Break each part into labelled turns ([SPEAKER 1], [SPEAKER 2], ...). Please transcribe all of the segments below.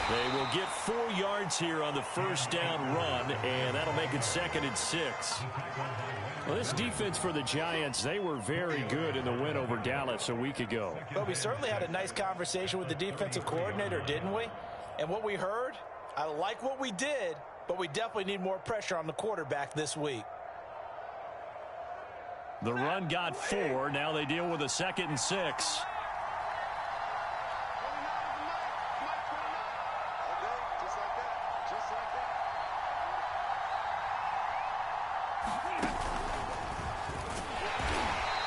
[SPEAKER 1] They will get 4 yards here on the first down run, and that'll make it 2nd and 6. Well, this defense for the Giants, they were very good in the win over Dallas a week ago.
[SPEAKER 2] But we certainly had a nice conversation with the defensive coordinator, didn't we? And what we heard, I like what we did, but we definitely need more pressure on the quarterback this week.
[SPEAKER 1] The run got 4. Now they deal with a 2nd and 6.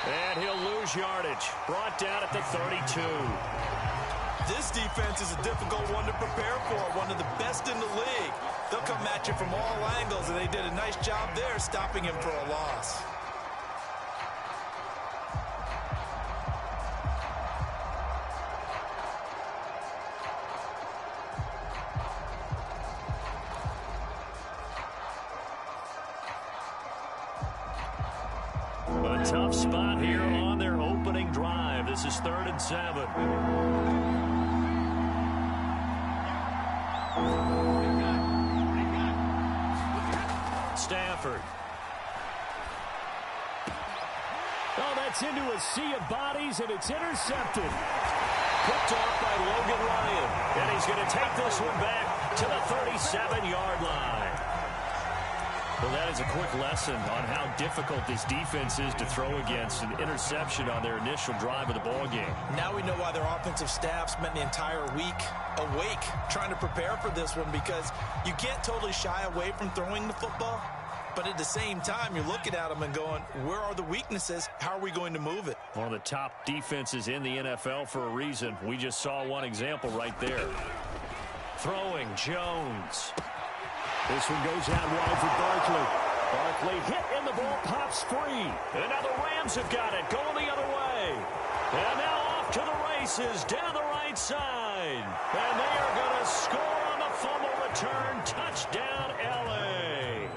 [SPEAKER 1] And he'll lose yardage. Brought down at the 32.
[SPEAKER 2] This defense is a difficult one to prepare for, one of the best in the league. They'll come at you from all angles, and they did a nice job there stopping him for a loss.
[SPEAKER 1] A tough spot here on their opening drive. This is 3rd and 7. Stafford. Oh, that's into a sea of bodies, and it's intercepted. Picked off by Logan Ryan. And he's going to take this one back to the 37-yard line. Well, that is a quick lesson on how difficult this defense is to throw against. An interception on their initial drive of the ballgame.
[SPEAKER 2] Now we know why their offensive staff spent the entire week awake trying to prepare for this one, because you can't totally shy away from throwing the football. But at the same time, you're looking at them and going, where are the weaknesses? How are we going to move it?
[SPEAKER 1] One of the top defenses in the NFL for a reason. We just saw one example right there. Throwing, Jones. This one goes out wide for Barkley. Barkley hit and the ball pops free. And now the Rams have got it, going the other way. And now off to the races down the right side. And they are going to score on the fumble return. Touchdown, L.A.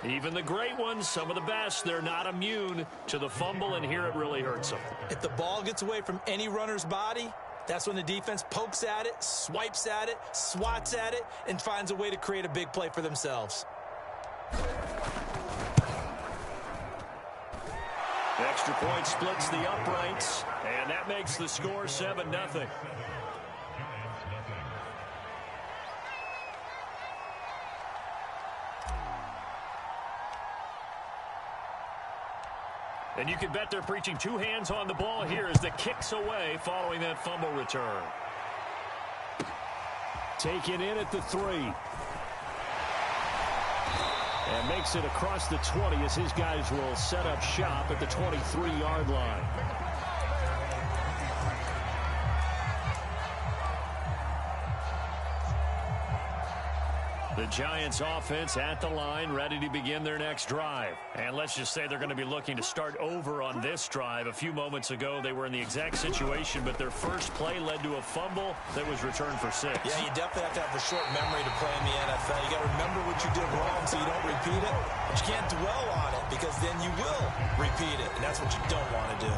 [SPEAKER 1] Even the great ones, some of the best, they're not immune to the fumble, and here it really hurts them.
[SPEAKER 2] If the ball gets away from any runner's body, that's when the defense pokes at it, swipes at it, swats at it, and finds a way to create a big play for themselves.
[SPEAKER 1] Extra point splits the uprights, and that makes the score 7-0. And you can bet they're preaching 2 hands on the ball here as the kick's away following that fumble return. Taken in at the 3. And makes it across the 20 as his guys will set up shop at the 23-yard line. The Giants offense at the line, ready to begin their next drive. And let's just say they're going to be looking to start over on this drive. A few moments ago, they were in the exact situation, but their first play led to a fumble that was returned for 6.
[SPEAKER 2] Yeah, you definitely have to have a short memory to play in the NFL. You got to remember what you did wrong so you don't repeat it. But you can't dwell on it, because then you will repeat it, and that's what you don't want to do.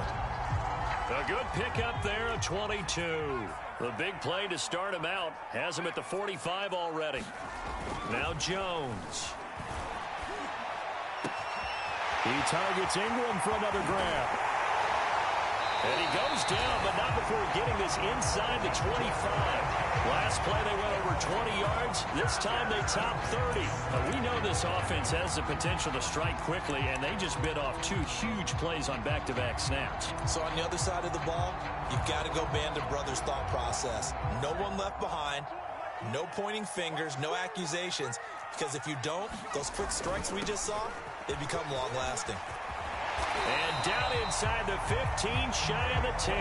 [SPEAKER 1] A good pickup there at 22. The big play to start him out has him at the 45 already. Now Jones. He targets Ingram for another grab. And he goes down, but not before getting this inside the 25. Last play they went over 20 yards. This time they topped 30. But we know this offense has the potential to strike quickly, and they just bit off 2 huge plays on back-to-back snaps.
[SPEAKER 2] So on the other side of the ball, you've got to go Band of Brothers thought process. No one left behind. No pointing fingers, no accusations. Because if you don't, those quick strikes we just saw, they become long-lasting.
[SPEAKER 1] And down inside the 15, shy of the 10.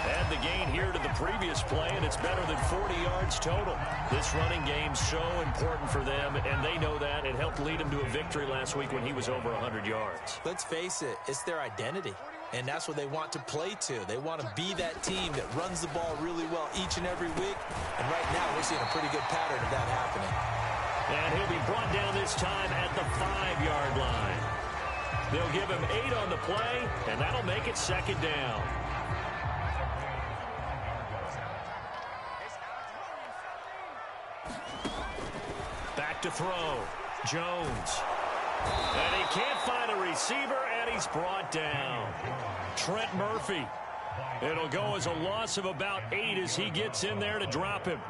[SPEAKER 1] Add the gain here to the previous play, and it's better than 40 yards total. This running game's so important for them, and they know that. It helped lead them to a victory last week when he was over 100 yards.
[SPEAKER 2] Let's face it, it's their identity. And that's what they want to play to. They want to be that team that runs the ball really well each and every week. And right now, we're seeing a pretty good pattern of that happening.
[SPEAKER 1] And he'll be brought down this time at the 5-yard line. They'll give him 8 on the play, and that'll make it 2nd down. to throw. Jones. And he can't find a receiver, and he's brought down. Trent Murphy. It'll go as a loss of about 8 as he gets in there to drop him.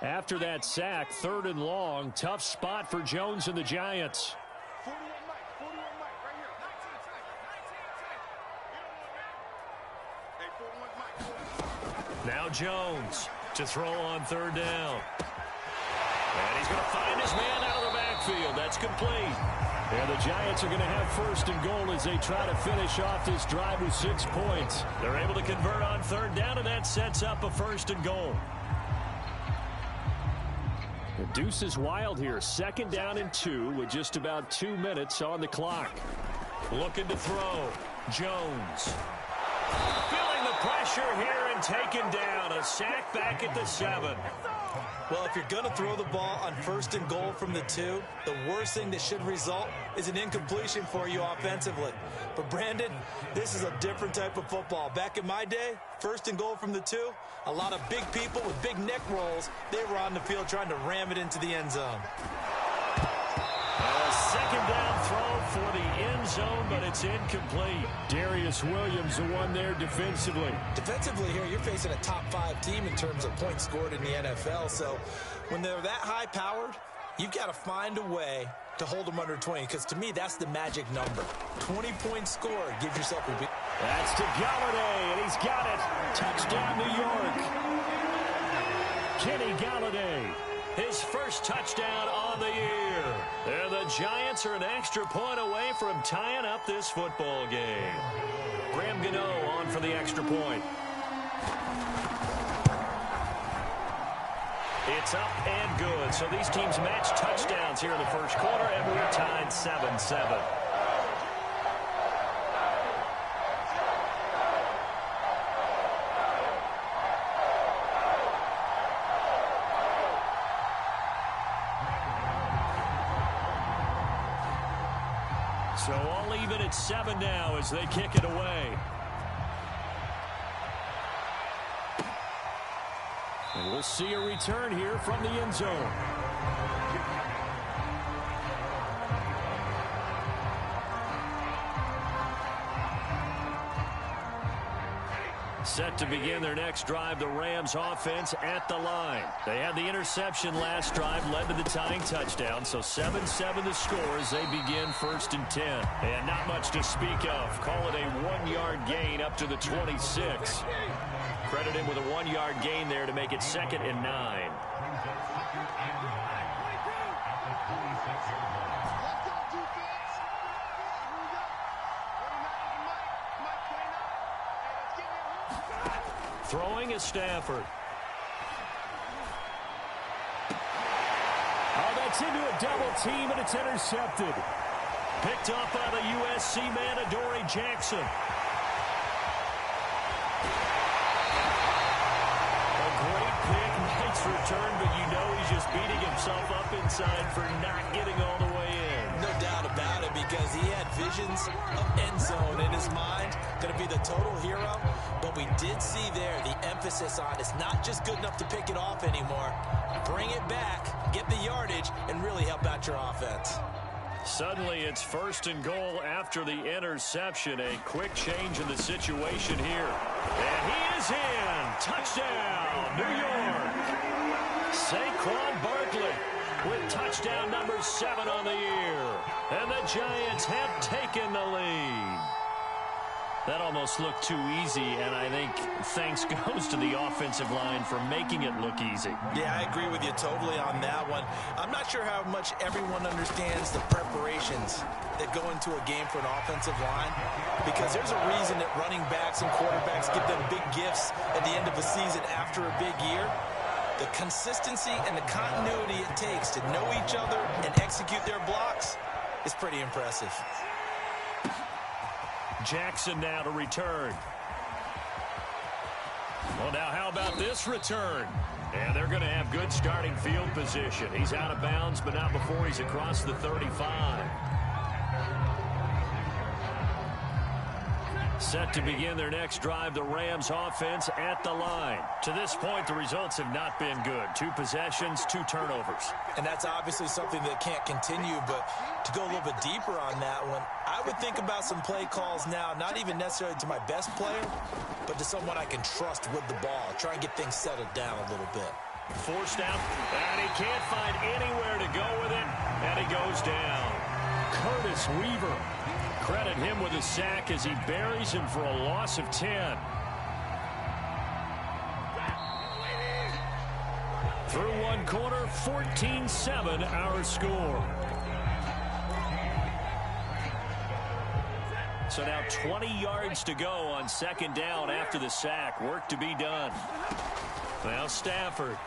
[SPEAKER 1] After that sack, 3rd and long, tough spot for Jones and the Giants. Now Jones to throw on 3rd down. And he's going to find his man out of the backfield. That's complete. And the Giants are going to have 1st and goal as they try to finish off this drive with 6 points. They're able to convert on 3rd down, and that sets up a 1st and goal. The deuce is wild here. 2nd down and 2 with just about 2 minutes on the clock. Looking to throw. Jones. Feeling the pressure here and taken down. A sack back at the 7.
[SPEAKER 2] Well, if you're going to throw the ball on 1st and goal from the 2, the worst thing that should result is an incompletion for you offensively. But, Brandon, this is a different type of football. Back in my day, 1st and goal from the 2, a lot of big people with big neck rolls, they were on the field trying to ram it into the end zone.
[SPEAKER 1] A 2nd down throw for the end zone, but it's incomplete. Darius Williams, the one there defensively.
[SPEAKER 2] Defensively here, you're facing a top 5 team in terms of points scored in the NFL. So when they're that high-powered, you've got to find a way to hold them under 20, because to me, that's the magic number. 20 points scored. Give yourself a beat.
[SPEAKER 1] That's to Galladay, and he's got it. Touchdown, New York. Kenny Galladay, his first touchdown on the year. And the Giants are an extra point away from tying up this football game. Graham Gano on for the extra point. It's up and good. So these teams match touchdowns here in the first quarter, and we're tied 7-7. So all even at 7 now as they kick it away. And we'll see a return here from the end zone. Set to begin their next drive, the Rams offense at the line. They had the interception last drive, led to the tying touchdown, so 7-7 the score as they begin 1st and 10. And not much to speak of. Call it a 1-yard gain up to the 26. Credit him with a 1-yard gain there to make it 2nd and 9. Throwing is Stafford. Oh, that's into a double team, and it's intercepted. Picked up by the USC man, Adoree Jackson. A great pick, nice return, but you know he's just beating himself up inside for not getting all the way in.
[SPEAKER 2] No doubt about it, because he had visions of end zone in his mind. Going to be the total hero. But we did see there the emphasis on it's not just good enough to pick it off anymore. Bring it back, get the yardage, and really help out your offense.
[SPEAKER 1] Suddenly it's 1st and goal after the interception. A quick change in the situation here. And he is in. Touchdown, New York. Saquon Barkley with touchdown number 7 on the year. And the Giants have taken the lead. That almost looked too easy, and I think thanks goes to the offensive line for making it look easy.
[SPEAKER 2] Yeah, I agree with you totally on that one. I'm not sure how much everyone understands the preparations that go into a game for an offensive line, because there's a reason that running backs and quarterbacks give them big gifts at the end of a season after a big year. The consistency and the continuity it takes to know each other and execute their blocks is pretty impressive.
[SPEAKER 1] Jackson now to return. Well, now how about this return? And they're going to have good starting field position. He's out of bounds, but not before he's across the 35. Set to begin their next drive, the Rams offense at the line. To this point, the results have not been good. 2 possessions, 2 turnovers.
[SPEAKER 2] And that's obviously something that can't continue, but to go a little bit deeper on that one, I would think about some play calls now, not even necessarily to my best player, but to someone I can trust with the ball. Try and get things settled down a little bit.
[SPEAKER 1] Forced out, and he can't find anywhere to go with it, and he goes down. Curtis Weaver. Credit him with a sack as he buries him for a loss of 10. Through one quarter, 14-7 our score. So now 20 yards to go on second down after the sack. Work to be done. Now Stafford.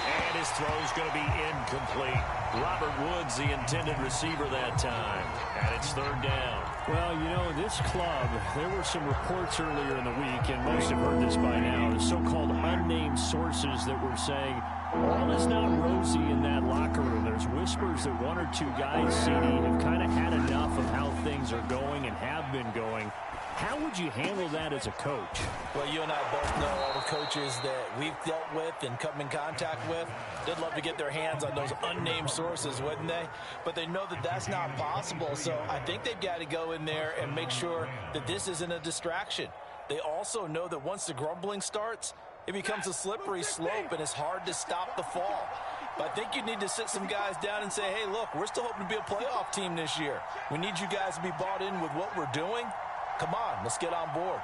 [SPEAKER 1] And his throw's going to be incomplete. Robert Woods, the intended receiver that time. And it's third down.
[SPEAKER 3] Well, you know, this club, there were some reports earlier in the week, and most have heard this by now, the so-called unnamed sources that were saying all is not rosy in that locker room. There's whispers that 1 or 2 guys, CD, have kind of had enough of how things are going and have been going. How would you handle that as a coach?
[SPEAKER 2] Well, you and I both know all the coaches that we've dealt with and come in contact with. They'd love to get their hands on those unnamed sources, wouldn't they? But they know that that's not possible, so I think they've got to go in there and make sure that this isn't a distraction. They also know that once the grumbling starts, it becomes a slippery slope, and it's hard to stop the fall. But I think you need to sit some guys down and say, hey, look, we're still hoping to be a playoff team this year. We need you guys to be bought in with what we're doing. Come on, let's get on board.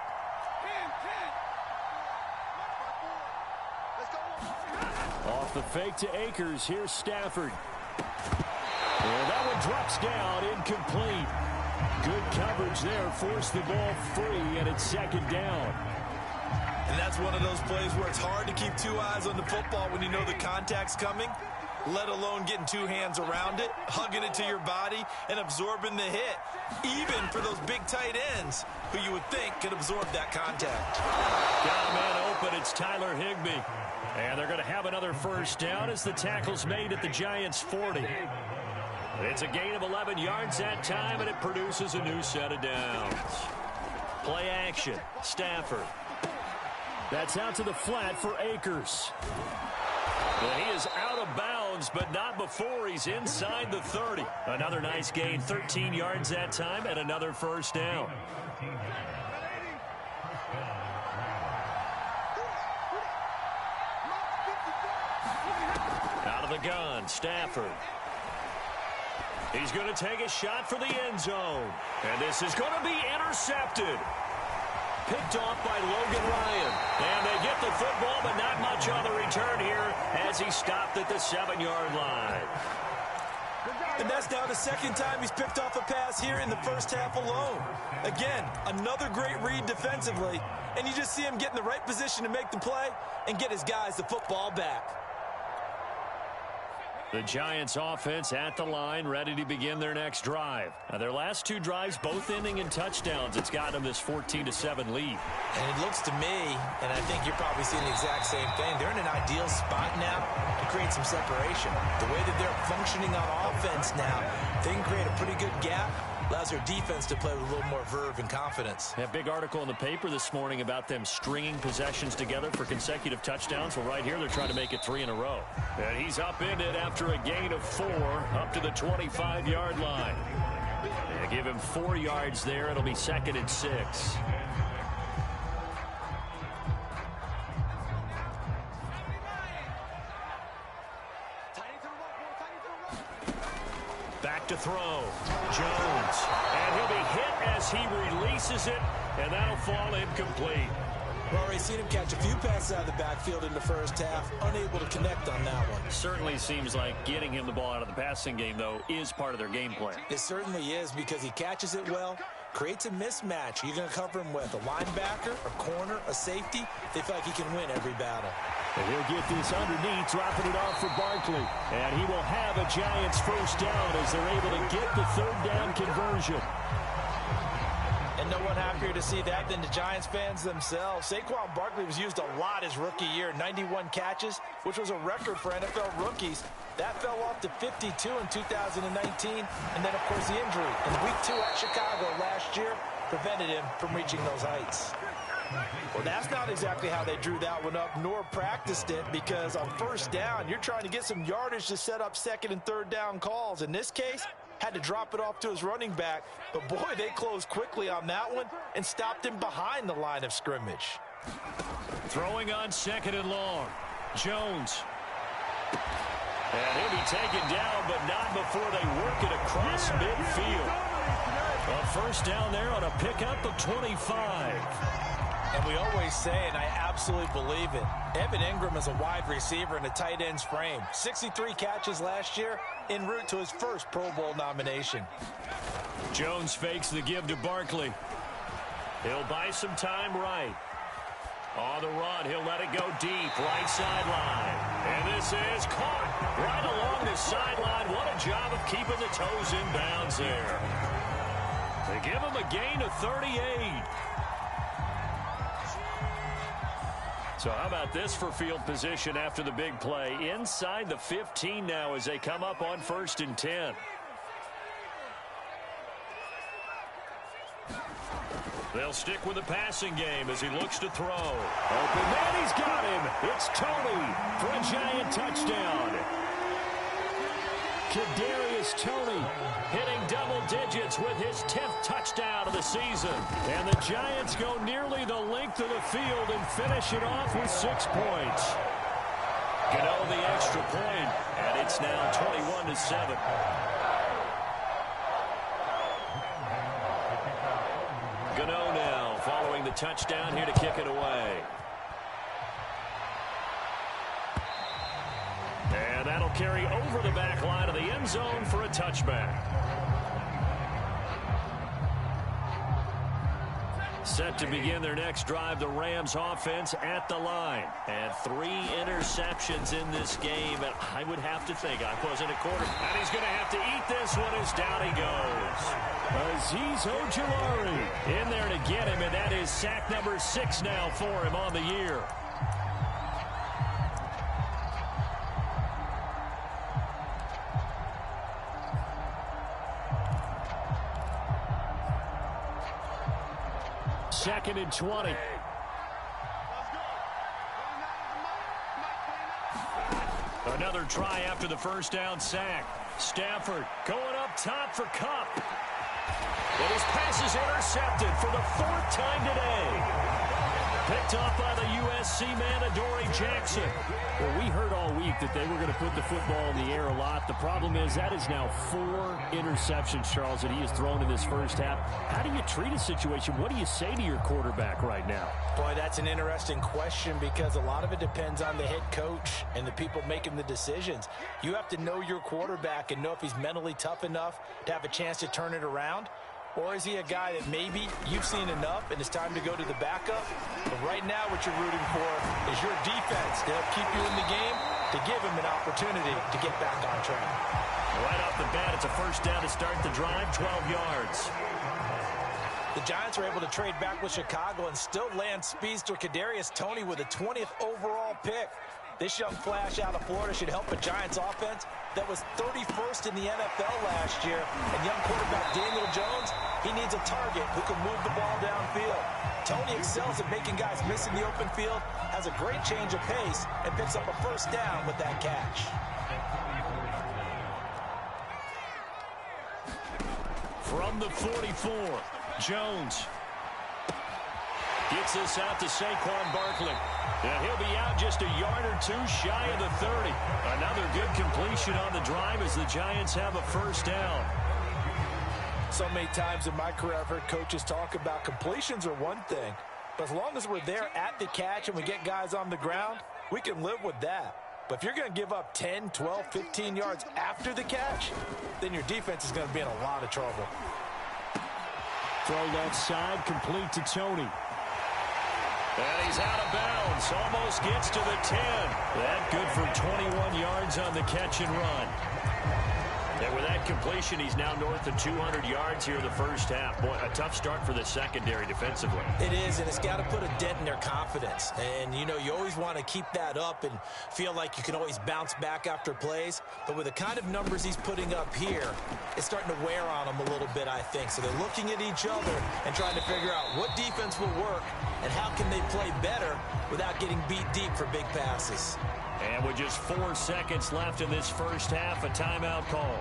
[SPEAKER 3] Off the fake to Akers. Here's Stafford. And that one drops down, incomplete. Good coverage there. Forced the ball free, and it's second down.
[SPEAKER 2] And that's one of those plays where it's hard to keep 2 eyes on the football when you know the contact's coming, let alone getting 2 hands around it, hugging it to your body, and absorbing the hit, even for those big tight ends who you would think could absorb that contact.
[SPEAKER 1] Got a man open. It's Tyler Higbee. And they're going to have another first down as the tackle's made at the Giants' 40. It's a gain of 11 yards that time, and it produces a new set of downs. Play action. Stafford.
[SPEAKER 3] That's out to the flat for Akers.
[SPEAKER 1] Well, he is out of bounds, but not before he's inside the 30. Another nice gain, 13 yards that time, and another first down. Out of the gun, Stafford. He's going to take a shot for the end zone. And this is going to be intercepted. Picked off by Logan Ryan. And they get the football, but not much on the return here as he stopped at the 7-yard line.
[SPEAKER 2] And that's now the second time he's picked off a pass here in the first half alone. Again, another great read defensively, and you just see him get in the right position to make the play and get his guys the football back.
[SPEAKER 1] The Giants offense at the line, ready to begin their next drive. Now, their last 2 drives, both ending in touchdowns. It's gotten them this 14-7 lead.
[SPEAKER 2] And it looks to me, and I think you're probably seeing the exact same thing, they're in an ideal spot now to create some separation. The way that they're functioning on offense now, they can create a pretty good gap. Allows their defense to play with a little more verve and confidence.
[SPEAKER 1] A big article in the paper this morning about them stringing possessions together for consecutive touchdowns. Well, right here, they're trying to make it 3 in a row. And he's upended after a gain of 4 up to the 25-yard line. They give him 4 yards there. It'll be 2nd and 6. Back to throw. Jones. And he'll be hit as he releases it, and that'll fall incomplete.
[SPEAKER 2] We've already seen him catch a few passes out of the backfield in the first half, unable to connect on that one.
[SPEAKER 1] Certainly seems like getting him the ball out of the passing game, though, is part of their game plan.
[SPEAKER 2] It certainly is, because he catches it well, creates a mismatch. You're going to cover him with a linebacker, a corner, a safety. They feel like he can win every battle.
[SPEAKER 3] And he'll get this underneath, dropping it off for Barkley. And he will have a Giants first down as they're able to get the 3rd down conversion.
[SPEAKER 2] And no one happy happier to see that than the Giants fans themselves. Saquon Barkley was used a lot his rookie year, 91 catches, which was a record for NFL rookies. That fell off to 52 in 2019, and then, of course, the injury in Week 2 at Chicago last year prevented him from reaching those heights. Well, that's not exactly how they drew that one up, nor practiced it, because on first down, you're trying to get some yardage to set up second and third down calls. In this case, had to drop it off to his running back, but boy, they closed quickly on that one and stopped him behind the line of scrimmage.
[SPEAKER 1] Throwing on second and long. Jones. And he'll be taken down, but not before they work it across midfield. A first down there on a pickup of 25.
[SPEAKER 2] And we always say, and I absolutely believe it, Evan Ingram is a wide receiver in a tight end's frame. 63 catches last year, en route to his first Pro Bowl nomination.
[SPEAKER 1] Jones fakes the give to Barkley. He'll buy some time right. On the run, he'll let it go deep, right sideline. And this is caught right along the sideline. What a job of keeping the toes in bounds there. They give him a gain of 38. So how about this for field position after the big play? Inside the 15 now as they come up on 1st and 10. They'll stick with the passing game as he looks to throw. Open man, he's got him. It's Tony for a Giant touchdown. Kadarius Toney hitting double digits with his 10th touchdown of the season. And the Giants go nearly the length of the field and finish it off with 6 points. Gano the extra point, and it's now 21-7. Gano now following the touchdown here to kick it away. And that'll carry over the back line of the end zone for a touchback. Set to begin their next drive, the Rams offense at the line. And 3 interceptions in this game. And I would have to think, I wasn't a quarterback, and he's going to have to eat this one as down he goes. Azeez Ojulari in there to get him, and that is sack number 6 now for him on the year. Second and 20. Another try after the first down sack. Stafford going up top for Kupp. But his pass is intercepted for the 4th time today. Picked off by the USC man, Adoree Jackson.
[SPEAKER 3] Well, we heard all week that they were going to put the football in the air a lot. The problem is that is now 4 interceptions, Charles, that he has thrown in this first half. How do you treat a situation? What do you say to your quarterback right now?
[SPEAKER 2] Boy, that's an interesting question because a lot of it depends on the head coach and the people making the decisions. You have to know your quarterback and know if he's mentally tough enough to have a chance to turn it around. Or is he a guy that maybe you've seen enough and it's time to go to the backup? But right now what you're rooting for is your defense to help keep you in the game, to give him an opportunity to get back on track.
[SPEAKER 1] Right off the bat, it's a first down to start the drive, 12 yards.
[SPEAKER 2] The Giants were able to trade back with Chicago and still land speedster Kadarius Toney with a 20th overall pick. This young flash out of Florida should help a Giants offense that was 31st in the NFL last year. And young quarterback Daniel Jones, he needs a target who can move the ball downfield. Toney excels at making guys miss in the open field, has a great change of pace, and picks up a first down with that catch.
[SPEAKER 1] From the 44, Jones gets this out to Saquon Barkley. And he'll be out just a yard or 2 shy of the 30. Another good completion on the drive as the Giants have a first down.
[SPEAKER 2] So many times in my career I've heard coaches talk about completions are one thing. But as long as we're there at the catch and we get guys on the ground, we can live with that. But if you're going to give up 10, 12, 15 yards after the catch, then your defense is going to be in a lot of trouble.
[SPEAKER 3] Throw left side, complete to Toney.
[SPEAKER 1] And he's out of bounds. Almost gets to the 10. That good for 21 yards on the catch and run. And with that completion, he's now north of 200 yards here in the first half. Boy, a tough start for the secondary defensively.
[SPEAKER 2] It is, and it's got to put a dent in their confidence. And, you know, you always want to keep that up and feel like you can always bounce back after plays. But with the kind of numbers he's putting up here, it's starting to wear on them a little bit, I think. So they're looking at each other and trying to figure out what defense will work and how can they play better without getting beat deep for big passes.
[SPEAKER 1] And with just 4 seconds left in this first half, a timeout call.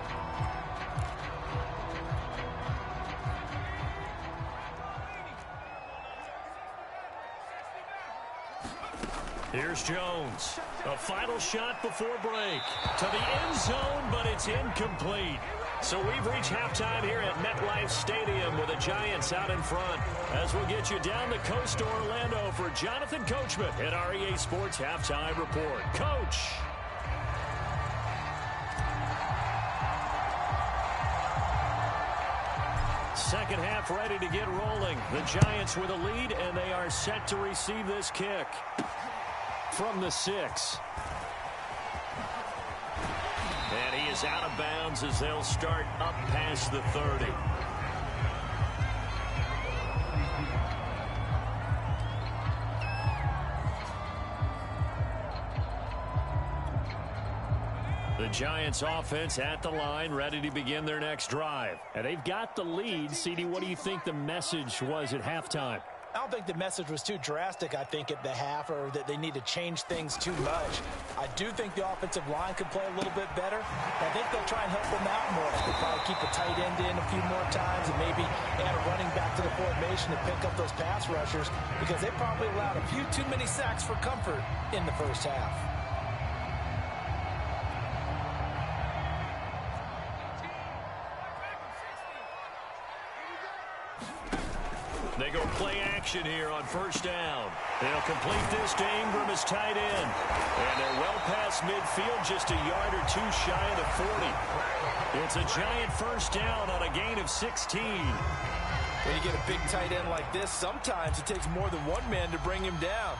[SPEAKER 1] Here's Jones. A final shot before break. To the end zone, but it's incomplete. So we've reached halftime here at MetLife Stadium with the Giants out in front. As we'll get you down the coast to Orlando for Jonathan Coachman at our EA Sports Halftime Report. Coach. Second half ready to get rolling. The Giants with a lead, and they are set to receive this kick from the 6. And he is out of bounds as they'll start up past the 30. The Giants offense at the line, ready to begin their next drive.
[SPEAKER 3] And they've got the lead. CD, what do you think the message was at halftime?
[SPEAKER 2] I don't think the message was too drastic, I think, at the half, or that they need to change things too much. I do think the offensive line could play a little bit better. I think they'll try and help them out more. They'll probably keep a tight end in a few more times and maybe add a running back to the formation to pick up those pass rushers, because they probably allowed a few too many sacks for comfort in the first half.
[SPEAKER 1] They go play action here on first down. They'll complete this to Ingram as tight end. And they're well past midfield, just a yard or two shy of the 40. It's a Giant first down on a gain of 16.
[SPEAKER 2] When you get a big tight end like this, sometimes it takes more than one man to bring him down.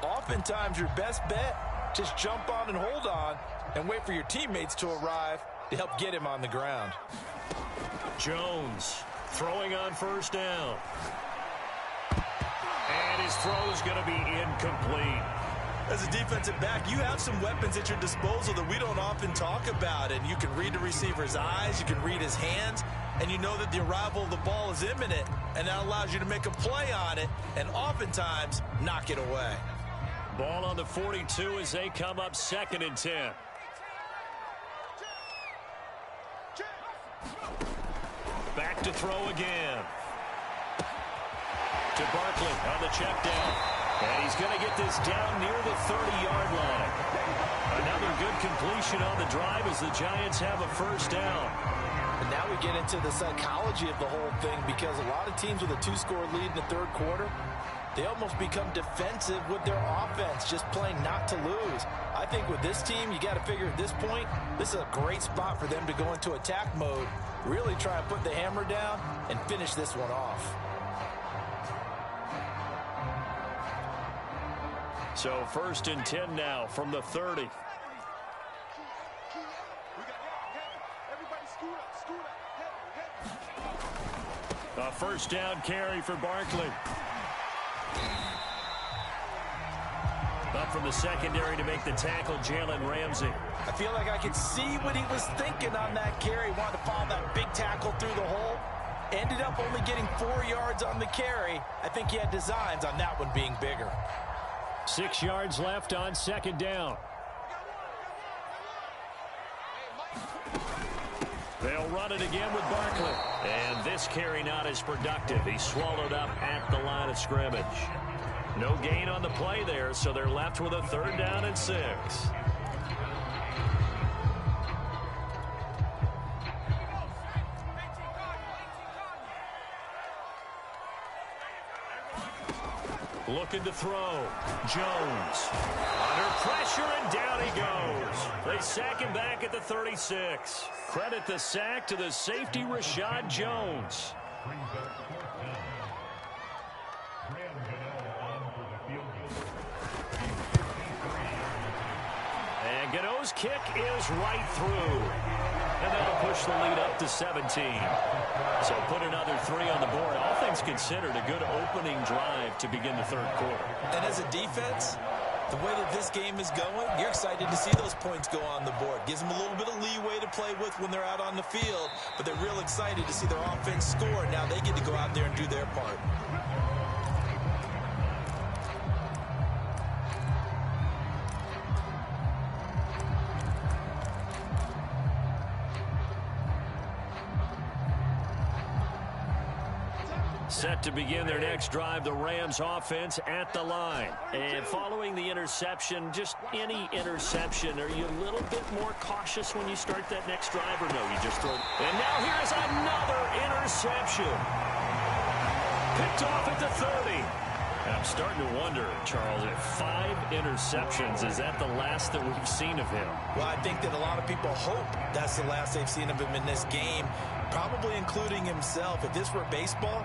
[SPEAKER 2] Oftentimes, your best bet, just jump on and hold on and wait for your teammates to arrive to help get him on the ground.
[SPEAKER 1] Jones throwing on first down. And his throw is going to be incomplete.
[SPEAKER 2] As a defensive back, you have some weapons at your disposal that we don't often talk about. And you can read the receiver's eyes, you can read his hands, and you know that the arrival of the ball is imminent. And that allows you to make a play on it and oftentimes knock it away.
[SPEAKER 1] Ball on the 42 as they come up 2nd and 10. Back to throw again. To Barkley on the check down. And he's going to get this down near the 30-yard line. Another good completion on the drive as the Giants have a first down.
[SPEAKER 2] And now we get into the psychology of the whole thing, because a lot of teams with a 2-score lead in the third quarter, they almost become defensive with their offense, just playing not to lose. I think with this team, you got to figure at this point, this is a great spot for them to go into attack mode, really try and put the hammer down and finish this one off.
[SPEAKER 1] So 1st and 10 now from the 30. A first down carry for Barkley. Up from the secondary to make the tackle, Jalen Ramsey.
[SPEAKER 2] I feel like I could see what he was thinking on that carry. Wanted to follow that big tackle through the hole. Ended up only getting 4 yards on the carry. I think he had designs on that one being bigger.
[SPEAKER 3] 6 yards left on 2nd down.
[SPEAKER 1] They'll run it again with Barkley. And this carry not as productive. He's swallowed up at the line of scrimmage. No gain on the play there, so they're left with a 3rd down and 6. Looking to throw. Jones. Under pressure, and down he goes. They sack him back at the 36. Credit the sack to the safety, Rashad Jones. And Gano's kick is right through. And that'll push the lead up to 17. So put another 3 on the board. All things considered, a good opening drive to begin the third quarter.
[SPEAKER 2] And as a defense, the way that this game is going, you're excited to see those points go on the board. Gives them a little bit of leeway to play with when they're out on the field, but they're real excited to see their offense score. Now they get to go out there and do their part.
[SPEAKER 1] Set to begin their next drive, the Rams offense at the line. And following the interception, just any interception, are you a little bit more cautious when you start that next drive, or no, you just throw it? And now here's another interception. Picked off at the 30. And I'm starting to wonder, Charles, if 5 interceptions, is that the last that we've seen of him?
[SPEAKER 2] Well, I think that a lot of people hope that's the last they've seen of him in this game, probably including himself. If this were baseball,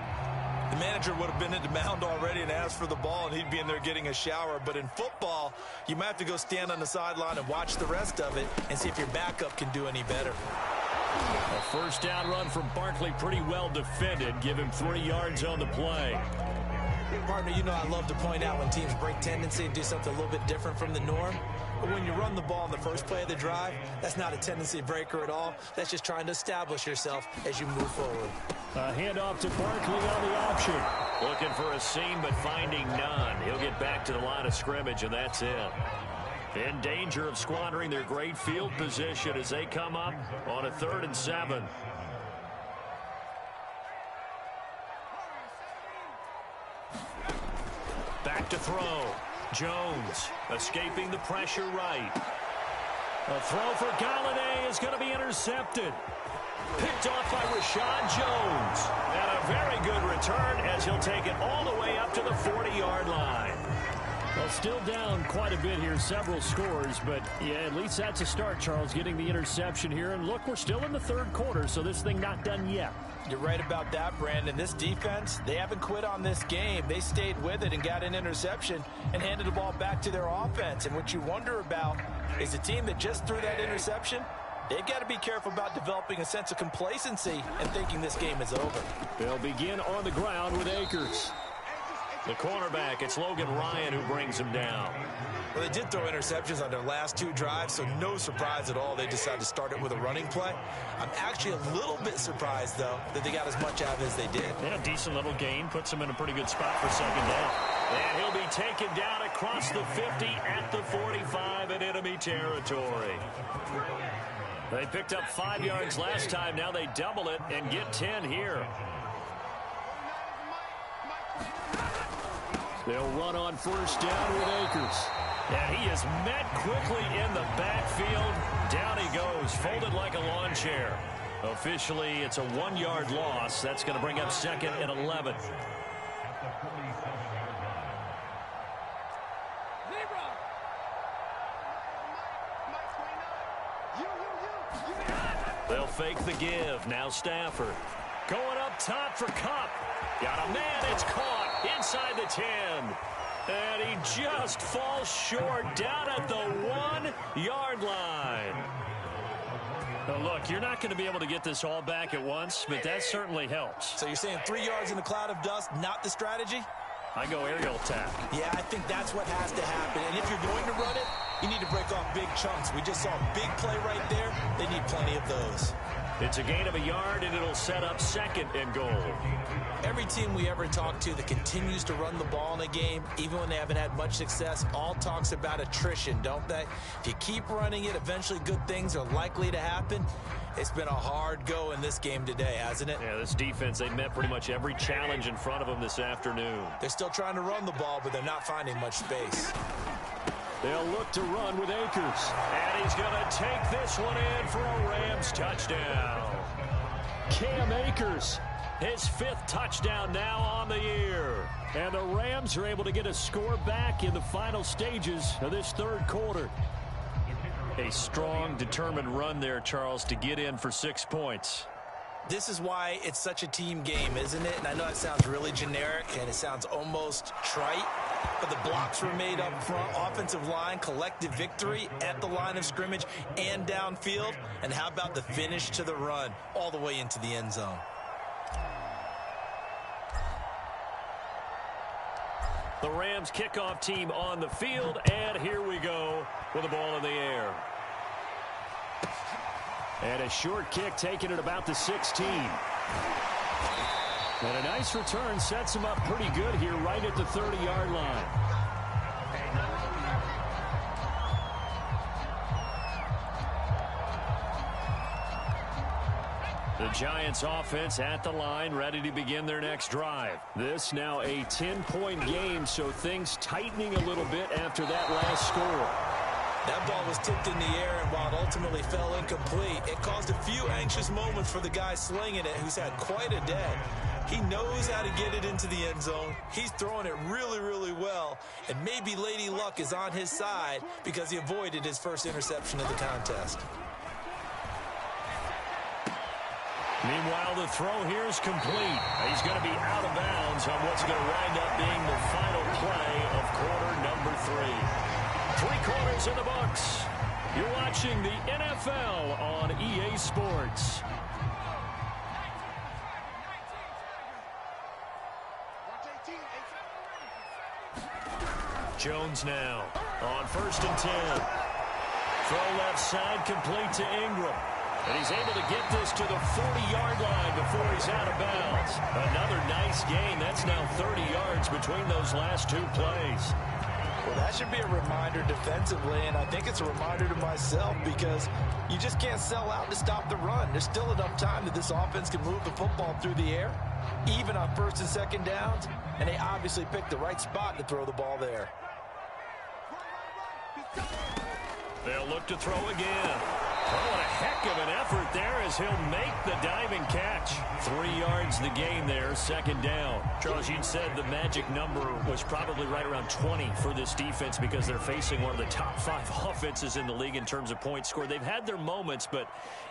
[SPEAKER 2] the manager would have been at the mound already and asked for the ball, and he'd be in there getting a shower. But in football, you might have to go stand on the sideline and watch the rest of it and see if your backup can do any better.
[SPEAKER 1] A first down run from Barkley, pretty well defended. Give him 3 yards on the play.
[SPEAKER 2] Partner, you know I love to point out when teams break tendency and do something a little bit different from the norm. But when you run the ball in the first play of the drive, that's not a tendency breaker at all. That's just trying to establish yourself as you move forward.
[SPEAKER 3] A handoff to Barkley on the option.
[SPEAKER 1] Looking for a seam, but finding none. He'll get back to the line of scrimmage, and that's it. In danger of squandering their great field position as they come up on a 3rd and 7. Back to throw. Jones escaping the pressure right. A throw for Galladay is going to be intercepted. Picked off by Rashad Jones. And a very good return as he'll take it all the way up to the 40-yard line.
[SPEAKER 3] Well, still down quite a bit here, several scores, but yeah, at least that's a start, Charles, getting the interception here. And look, we're still in the third quarter, so this thing not done yet.
[SPEAKER 2] You're right about that, Brandon. This defense, they haven't quit on this game. They stayed with it and got an interception and handed the ball back to their offense. And what you wonder about is the team that just threw that interception, they've got to be careful about developing a sense of complacency and thinking this game is over.
[SPEAKER 3] They'll begin on the ground with Akers.
[SPEAKER 1] The cornerback, it's Logan Ryan who brings him down.
[SPEAKER 2] Well, they did throw interceptions on their last 2 drives, so no surprise at all they decided to start it with a running play. I'm actually a little bit surprised, though, that they got as much out of it as they did.
[SPEAKER 1] Yeah, decent little gain. Puts him in a pretty good spot for 2nd down. And he'll be taken down across the 50 at the 45 in enemy territory. They picked up 5 yards last time. Now they double it and get 10 here.
[SPEAKER 3] They'll run on first down with Akers.
[SPEAKER 1] And he is met quickly in the backfield. Down he goes, folded like a lawn chair. Officially, it's a 1-yard loss. That's going to bring up 2nd and 11. They'll fake the give. Now Stafford. Going up top for Kupp. Got a man. It's caught inside the 10. And he just falls short down at the 1-yard line. Now look, you're not going to be able to get this all back at once, but that certainly helps.
[SPEAKER 2] So you're saying 3 yards in a cloud of dust, not the strategy?
[SPEAKER 1] I go aerial attack.
[SPEAKER 2] Yeah, I think that's what has to happen. And if you're going to run it, you need to break off big chunks. We just saw a big play right there. They need plenty of those.
[SPEAKER 1] It's a gain of a yard, and it'll set up 2nd and goal.
[SPEAKER 2] Every team we ever talk to that continues to run the ball in a game, even when they haven't had much success, all talks about attrition, don't they? If you keep running it, eventually good things are likely to happen. It's been a hard go in this game today, hasn't it?
[SPEAKER 1] Yeah, this defense, they met pretty much every challenge in front of them this afternoon.
[SPEAKER 2] They're still trying to run the ball, but they're not finding much space.
[SPEAKER 3] They'll look to run with Akers.
[SPEAKER 1] And he's going to take this one in for a Rams touchdown.
[SPEAKER 3] Cam Akers,
[SPEAKER 1] his 5th touchdown now on the year.
[SPEAKER 3] And the Rams are able to get a score back in the final stages of this third quarter.
[SPEAKER 1] A strong, determined run there, Charles, to get in for 6 points.
[SPEAKER 2] This is why it's such a team game, isn't it? And I know it sounds really generic and it sounds almost trite, but the blocks were made up front, offensive line, collective victory at the line of scrimmage and downfield. And how about the finish to the run all the way into the end zone?
[SPEAKER 1] The Rams kickoff team on the field, and here we go with the ball in the air. And a short kick taken at about the 16. And a nice return sets him up pretty good here right at the 30-yard line. The Giants offense at the line, ready to begin their next drive. This now a 10-point game, so things tightening a little bit after that last score.
[SPEAKER 2] That ball was tipped in the air, and while it ultimately fell incomplete, it caused a few anxious moments for the guy slinging it, who's had quite a day. He knows how to get it into the end zone. He's throwing it really, really well, and maybe Lady Luck is on his side because he avoided his first interception of the contest.
[SPEAKER 1] Meanwhile, the throw here is complete. He's going to be out of bounds on what's going to wind up being the final play of quarter number 3. 3 quarters in the books. You're watching the NFL on EA Sports. Jones now on 1st and 10. Throw left side complete to Ingram. And he's able to get this to the 40-yard line before he's out of bounds. Another nice gain. That's now 30 yards between those last 2 plays.
[SPEAKER 2] Well, that should be a reminder defensively, and I think it's a reminder to myself because you just can't sell out to stop the run. There's still enough time that this offense can move the football through the air, even on 1st and 2nd downs, and they obviously picked the right spot to throw the ball there.
[SPEAKER 1] They'll look to throw again. Oh, what a heck of an effort there as he'll make the diving catch. 3 yards the gain there, 2nd down. Charles, you said the magic number was probably right around 20 for this defense because they're facing one of the top 5 offenses in the league in terms of points scored. They've had their moments, but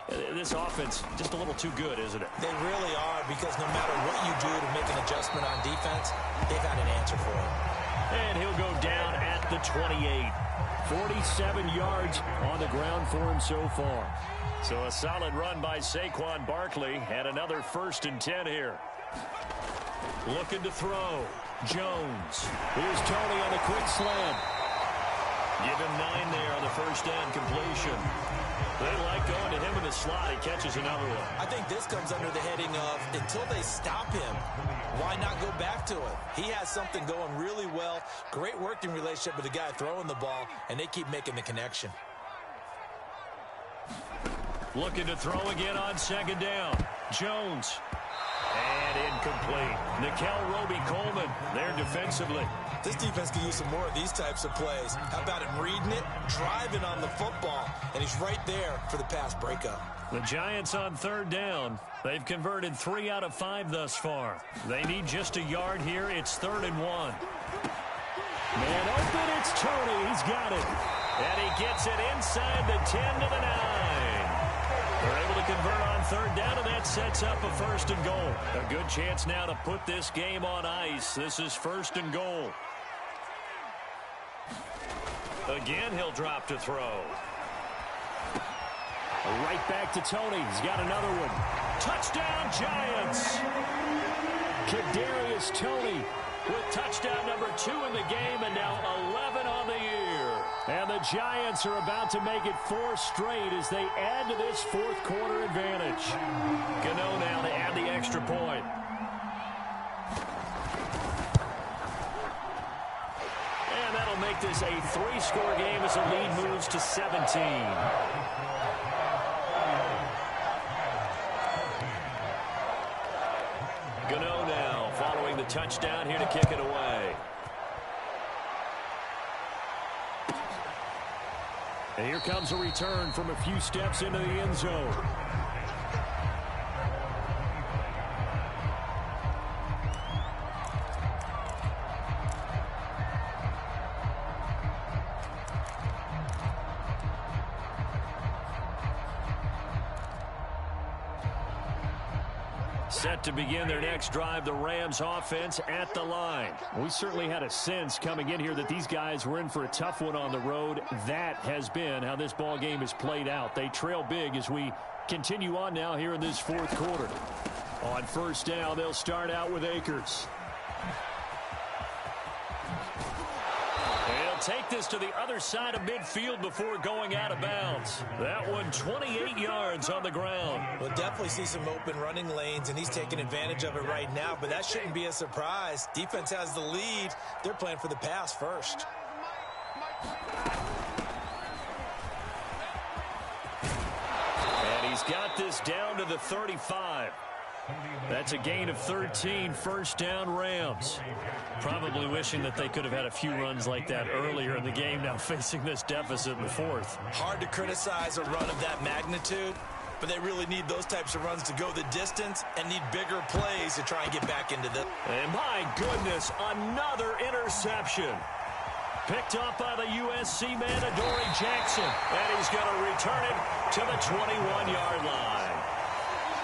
[SPEAKER 1] this offense just a little too good, isn't it?
[SPEAKER 2] They really are, because no matter what you do to make an adjustment on defense, they've had an answer for it.
[SPEAKER 1] And he'll go down at the 28. 47 yards on the ground for him so far. So a solid run by Saquon Barkley, and another 1st and 10 here. Looking to throw. Jones. Here's Tony on the quick slant. Give him 9 there on the first down completion. They like going to him in the slot. He catches another one.
[SPEAKER 2] I think this comes under the heading of until they stop him, why not go back to it? He has something going really well. Great working relationship with the guy throwing the ball, and they keep making the connection.
[SPEAKER 1] Looking to throw again on 2nd down. Jones. And incomplete. Nickel Roby-Coleman there defensively.
[SPEAKER 2] This defense can use some more of these types of plays. How about him reading it, driving on the football, and he's right there for the pass breakup.
[SPEAKER 1] The Giants on 3rd down. They've converted 3 out of 5 thus far. They need just a yard here. It's 3rd and 1. Man open, it's Tony. He's got it. And he gets it inside the 10 to the 9. They're able to convert on 3rd down, and that sets up a 1st and goal. A good chance now to put this game on ice. This is 1st and goal. Again, he'll drop to throw. Right back to Tony. He's got another one. Touchdown, Giants! Kadarius Toney with touchdown number 2 in the game, and now 11 on the year. And the Giants are about to make it 4 straight as they add to this 4th quarter advantage. Gano now to add the extra point. And that'll make this a 3-score game as the lead moves to 17. Gano now following the touchdown here to kick it away. And here comes a return from a few steps into the end zone. Set to begin their next drive, the Rams offense at the line.
[SPEAKER 3] We certainly had a sense coming in here that these guys were in for a tough one on the road. That has been how this ball game has played out. They trail big as we continue on now here in this fourth quarter. On first down, they'll start out with Akers.
[SPEAKER 1] They'll take this to the other side of midfield before going out of bounds. That one 28 yards on the ground.
[SPEAKER 2] We'll definitely see some open running lanes, and he's taking advantage of it right now, but that shouldn't be a surprise. Defense has the lead. They're playing for the pass first.
[SPEAKER 1] And he's got this down to the 35. That's a gain of 13, first down Rams.
[SPEAKER 3] Probably wishing that they could have had a few runs like that earlier in the game, now facing this deficit in the fourth.
[SPEAKER 2] Hard to criticize a run of that magnitude, but they really need those types of runs to go the distance and need bigger plays to try and get back into this.
[SPEAKER 1] And my goodness, another interception. Picked up by the USC man, Adoree Jackson. And he's going to return it to the 21-yard line.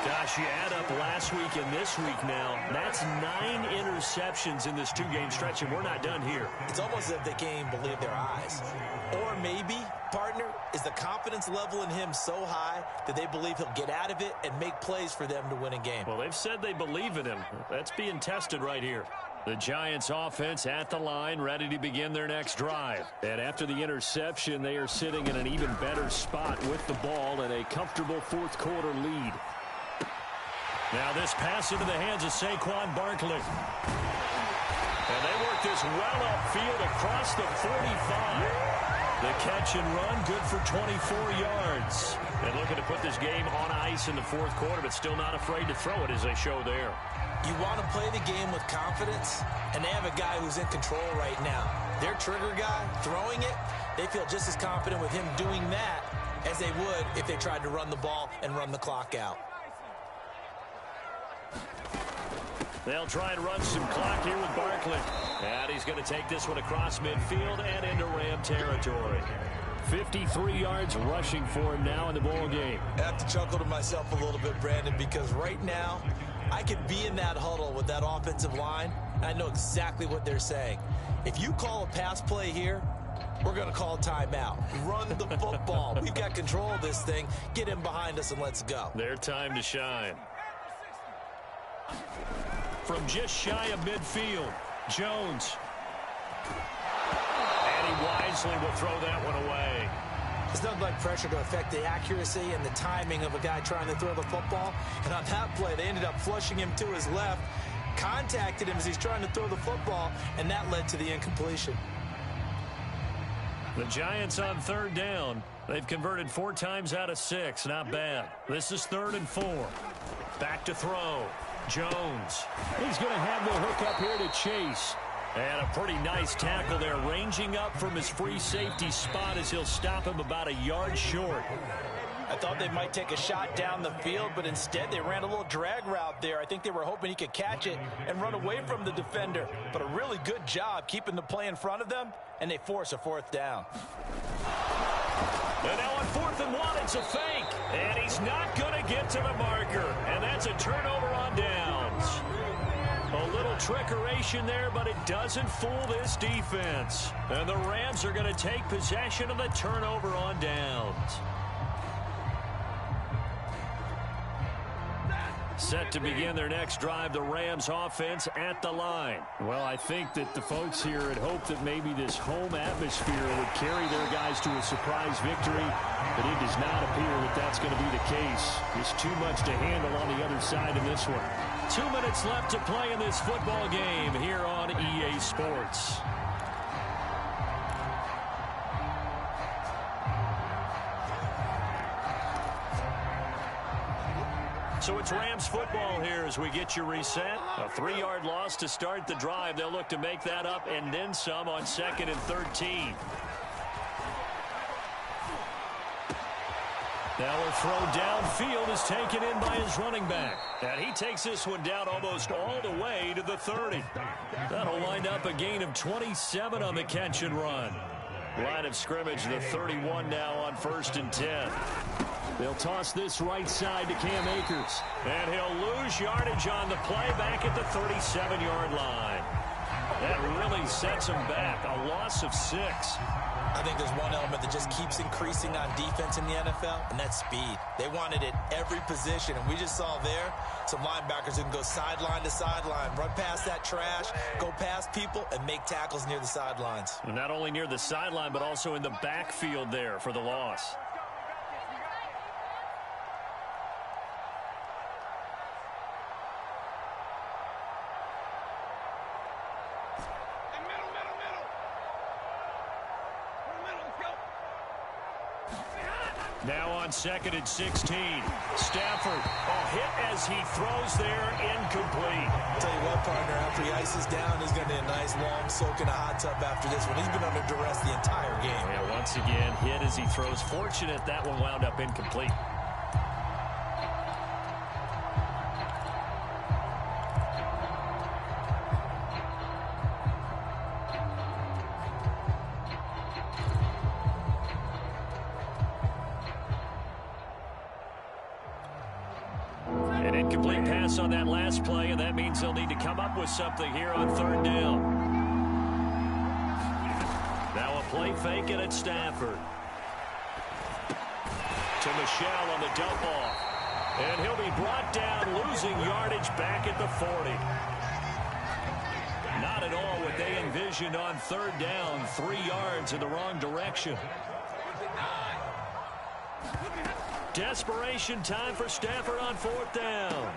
[SPEAKER 1] Gosh, you add up last week and this week now, that's 9 interceptions in this two-game stretch, and we're not done here.
[SPEAKER 2] It's almost as if they can't even believe their eyes. Or maybe, partner, is the confidence level in him so high that they believe he'll get out of it and make plays for them to win a game.
[SPEAKER 3] Well, they've said they believe in him. That's being tested right here.
[SPEAKER 1] The Giants offense at the line, ready to begin their next drive.
[SPEAKER 3] And after the interception, they are sitting in an even better spot with the ball and a comfortable fourth quarter lead.
[SPEAKER 1] Now this pass into the hands of Saquon Barkley. And they work this well upfield across the 45. The catch and run, good for 24 yards.
[SPEAKER 3] And looking to put this game on ice in the fourth quarter, but still not afraid to throw it as they show there.
[SPEAKER 2] You want to play the game with confidence, and they have a guy who's in control right now. Their trigger guy, throwing it, they feel just as confident with him doing that as they would if they tried to run the ball and run the clock out.
[SPEAKER 1] They'll try and run some clock here with Barkley. And he's going to take this one across midfield and into Ram territory.
[SPEAKER 3] 53 yards rushing for him now in the ball game.
[SPEAKER 2] I have to chuckle to myself a little bit, Brandon, because right now I could be in that huddle with that offensive line, and I know exactly what they're saying. If you call a pass play here, we're going to call a timeout. Run the football. We've got control of this thing. Get him behind us and let's go.
[SPEAKER 1] Their time to shine. From just shy of midfield, Jones. And he wisely will throw that one away.
[SPEAKER 2] There's nothing like pressure to affect the accuracy and the timing of a guy trying to throw the football. And on that play, they ended up flushing him to his left, contacted him as he's trying to throw the football, and that led to the incompletion.
[SPEAKER 1] The Giants on third down. They've converted 4 times out of 6. Not bad. This is 3rd and 4. Back to throw. Jones.
[SPEAKER 3] He's going to have the hook up here to Chase.
[SPEAKER 1] And a pretty nice tackle there, ranging up from his free safety spot as he'll stop him about a yard short.
[SPEAKER 2] I thought they might take a shot down the field, but instead they ran a little drag route there. I think they were hoping he could catch it and run away from the defender. But a really good job keeping the play in front of them, and they force a 4th down.
[SPEAKER 1] And now on 4th and 1, it's a fake. And he's not going to get to the marker. And that's a turnover on downs. A little trickeration there, but it doesn't fool this defense. And the Rams are going to take possession of the turnover on downs. Set to begin their next drive, the Rams offense at the line.
[SPEAKER 3] Well, I think that the folks here had hoped that maybe this home atmosphere would carry their guys to a surprise victory, but it does not appear that that's going to be the case. Just too much to handle on the other side in this one.
[SPEAKER 1] 2 minutes left to play in this football game here on EA Sports. So it's Rams football here as we get you reset. A 3-yard loss to start the drive. They'll look to make that up and then some on 2nd and 13. Now a throw downfield is taken in by his running back. And he takes this one down almost all the way to the 30. That'll wind up a gain of 27 on the catch and run. Line of scrimmage, the 31 now on 1st and 10.
[SPEAKER 3] They'll toss this right side to Cam Akers.
[SPEAKER 1] And he'll lose yardage on the play back at the 37-yard line. That really sets him back. A loss of 6.
[SPEAKER 2] I think there's one element that just keeps increasing on defense in the NFL, and that's speed. They want it at every position, and we just saw there some linebackers who can go sideline to sideline, run past that trash, go past people, and make tackles near the sidelines.
[SPEAKER 1] And not only near the sideline, but also in the backfield there for the loss. Now on 2nd and 16. Stafford, hit as he throws there, incomplete.
[SPEAKER 2] I'll tell you what, partner, after he ices down, he's going to need a nice long soak in a hot tub after this one. He's been under duress the entire game.
[SPEAKER 1] Yeah, once again, hit as he throws. Fortunate that one wound up incomplete. An incomplete pass on that last play, and that means they'll need to come up with something here on 3rd down. Now a play fake, and it's Stafford. To Michelle on the dump off. And he'll be brought down, losing yardage back at the 40. Not at all what they envisioned on 3rd down. 3 yards in the wrong direction. Desperation time for Stafford on 4th down.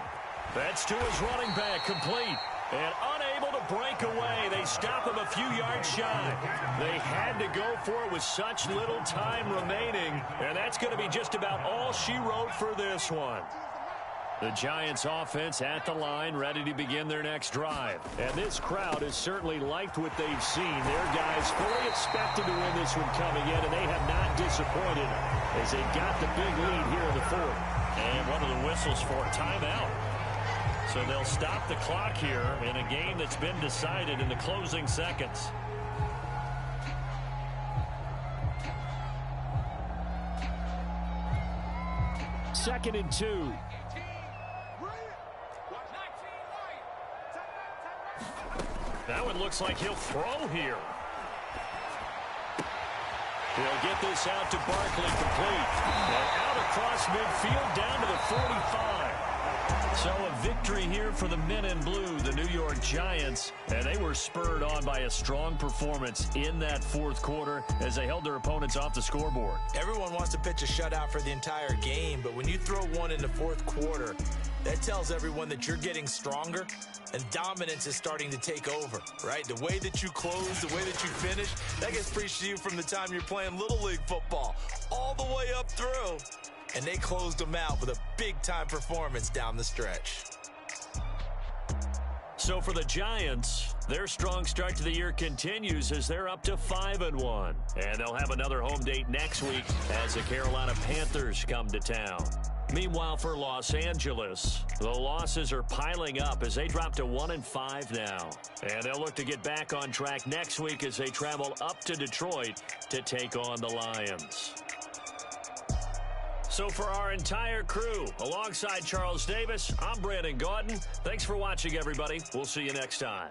[SPEAKER 1] That's to his running back, complete. And unable to break away. They stop him a few yards shy. They had to go for it with such little time remaining. And that's going to be just about all she wrote for this one. The Giants offense at the line, ready to begin their next drive. And this crowd has certainly liked what they've seen. Their guys fully expected to win this one coming in, and they have not disappointed as they got the big lead here in the 4th. And one of the whistles for a timeout. So they'll stop the clock here in a game that's been decided in the closing seconds.
[SPEAKER 3] Second and 2.
[SPEAKER 1] That one looks like he'll throw here. He'll get this out to Barkley, complete. And out across midfield down to the 45. So a victory here for the men in blue, the New York Giants. And they were spurred on by a strong performance in that 4th quarter as they held their opponents off the scoreboard.
[SPEAKER 2] Everyone wants to pitch a shutout for the entire game, but when you throw one in the 4th quarter, that tells everyone that you're getting stronger and dominance is starting to take over, right? The way that you close, the way that you finish, that gets preached to you from the time you're playing Little League football all the way up through. And they closed them out with a big-time performance down the stretch.
[SPEAKER 1] So for the Giants, their strong start to the year continues as they're up to 5-1. And they'll have another home date next week as the Carolina Panthers come to town. Meanwhile, for Los Angeles, the losses are piling up as they drop to 1-5 now. And they'll look to get back on track next week as they travel up to Detroit to take on the Lions. So for our entire crew, alongside Charles Davis, I'm Brandon Gaudin. Thanks for watching, everybody. We'll see you next time.